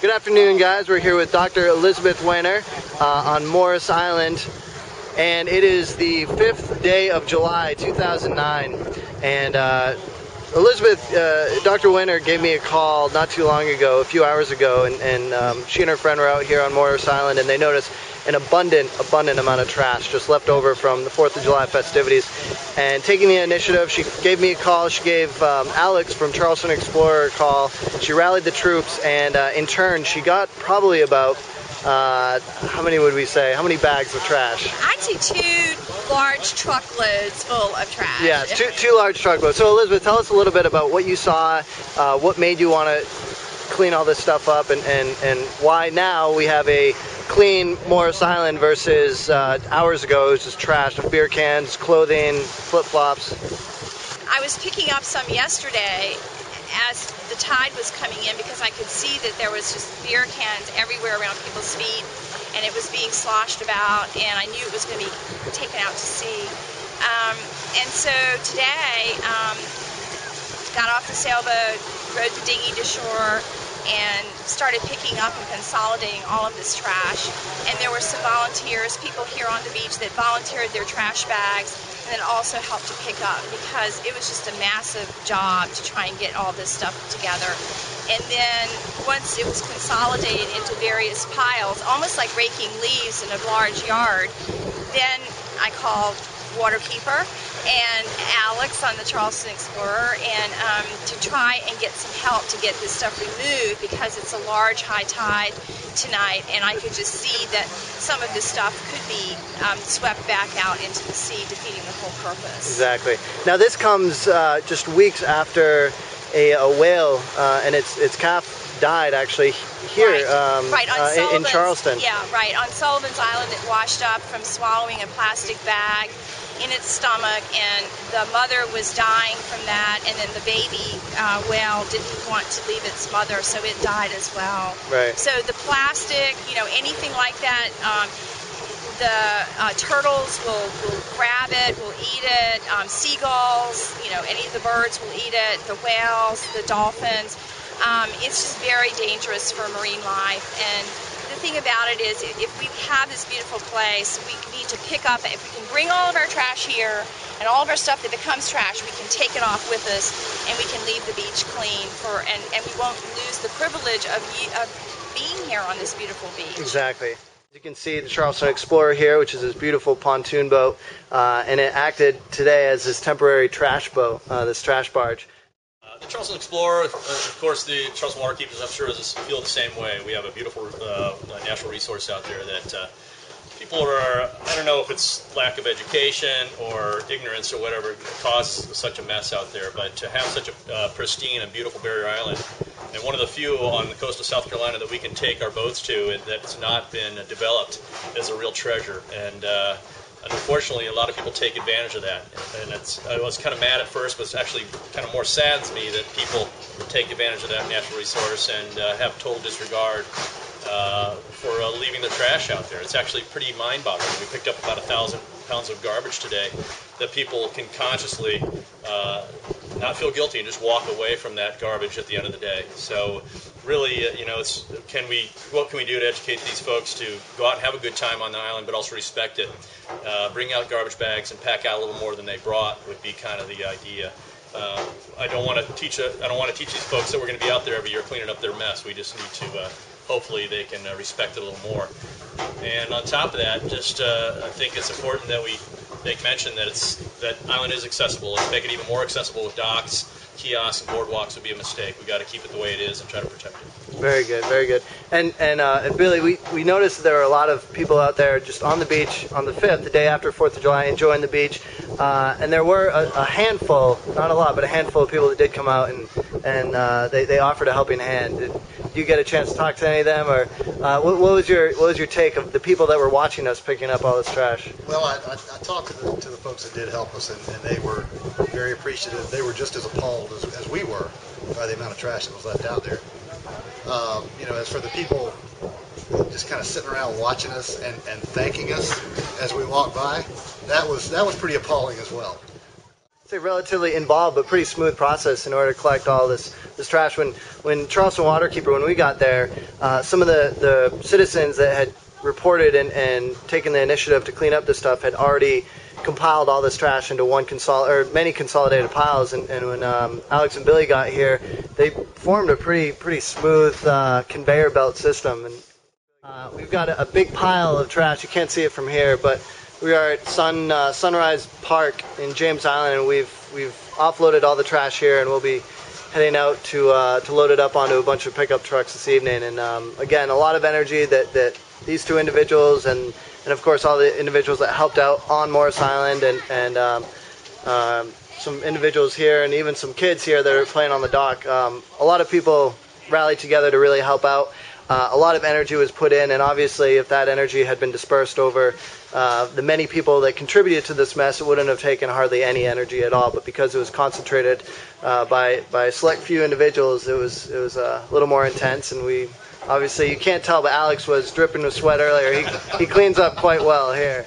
Good afternoon, guys. We're here with Dr. Elizabeth Weiner on Morris Island, and it is the 5th day of July 2009. And Dr. Weiner gave me a call not too long ago, a few hours ago, and she and her friend were out here on Morris Island, and they noticed an abundant amount of trash just left over from the 4th of July festivities. And taking the initiative, she gave me a call. She gave Alex from Charleston Explorer a call. She rallied the troops, and in turn, she got probably about, how many would we say? How many bags of trash? I'd say 2 large truckloads full of trash. Yeah, two large truckloads. So Elizabeth, tell us a little bit about what you saw, what made you want to clean all this stuff up, and why now we have a clean Morris Island versus hours ago it was just trash of beer cans, clothing, flip-flops. I was picking up some yesterday as the tide was coming in because I could see that there was just beer cans everywhere around people's feet, and it was being sloshed about, and I knew it was going to be taken out to sea. And so today, got off the sailboat, rode the dinghy to shore, and started picking up and consolidating all of this trash. And there were some volunteers, people here on the beach that volunteered their trash bags and then also helped to pick up, because it was just a massive job to try and get all this stuff together. And then once it was consolidated into various piles, almost like raking leaves in a large yard, then I called Waterkeeper and Alex on the Charleston Explorer, and to try and get some help to get this stuff removed, because it's a large high tide tonight, and I could just see that some of this stuff could be swept back out into the sea, defeating the whole purpose. Exactly. Now this comes just weeks after a whale and its calf died actually here right. In Charleston. Yeah, right. On Sullivan's Island, it washed up from swallowing a plastic bag in its stomach, and the mother was dying from that, and then the baby whale didn't want to leave its mother, so it died as well. Right. So the plastic, anything like that, the turtles will grab it, will eat it, seagulls, any of the birds will eat it, the whales, the dolphins. It's just very dangerous for marine life. And the thing about it is, if we have this beautiful place, we need to pick up, if we can bring all of our trash here and all of our stuff that becomes trash, we can take it off with us, and we can leave the beach clean, and we won't lose the privilege of being here on this beautiful beach. Exactly. You can see the Charleston Explorer here, which is this beautiful pontoon boat, and it acted today as this temporary trash boat, this trash barge. The Charleston Explorer, of course, the Charleston Waterkeepers, I'm sure, feel the same way. We have a beautiful natural resource out there that people are, I don't know if it's lack of education or ignorance or whatever causes such a mess out there, but to have such a pristine and beautiful barrier island, and one of the few on the coast of South Carolina that we can take our boats to that's not been developed, is a real treasure. And unfortunately, a lot of people take advantage of that, and I was kind of mad at first, but it's actually kind of more saddens me that people take advantage of that natural resource and have total disregard for leaving the trash out there. It's actually pretty mind-boggling. We picked up about 1,000 pounds of garbage today that people can consciously not feel guilty and just walk away from that garbage at the end of the day. So really, what can we do to educate these folks to go out and have a good time on the island, but also respect it? Bring out garbage bags and pack out a little more than they brought would be kind of the idea. I don't want to teach these folks that we're going to be out there every year cleaning up their mess. We just need to hopefully they can respect it a little more. And on top of that, just I think it's important that we make mention that that island is accessible. And make it even more accessible with docks, kiosks, and boardwalks would be a mistake. We've got to keep it the way it is and try to protect it. Very good, very good. And Billy, we noticed there are a lot of people out there just on the beach on the 5th, the day after 4th of July, enjoying the beach. And there were a handful, not a lot, but a handful of people that did come out and they offered a helping hand. Did you get a chance to talk to any of them, or what was your take of the people that were watching us picking up all this trash? Well, I talked to the folks that did help us, and they were very appreciative. They were just as appalled as we were by the amount of trash that was left out there. As for the people just kind of sitting around watching us and thanking us as we walked by, that was pretty appalling as well. Say relatively involved but pretty smooth process in order to collect all this trash. When Charleston Waterkeeper, when we got there, some of the citizens that had reported and taken the initiative to clean up this stuff had already compiled all this trash into many consolidated piles. And when Alex and Billy got here, they formed a pretty smooth conveyor belt system. And we've got a big pile of trash. You can't see it from here, but we are at Sunrise Park in James Island, and we've offloaded all the trash here, and we'll be heading out to load it up onto a bunch of pickup trucks this evening. And again, a lot of energy that these two individuals and of course all the individuals that helped out on Morris Island and some individuals here and even some kids here that are playing on the dock. A lot of people rallied together to really help out. A lot of energy was put in, and obviously if that energy had been dispersed over the many people that contributed to this mess, it wouldn't have taken hardly any energy at all. But because it was concentrated by a select few individuals, it was a little more intense. And we obviously, you can't tell, but Alex was dripping with sweat earlier. He cleans up quite well here.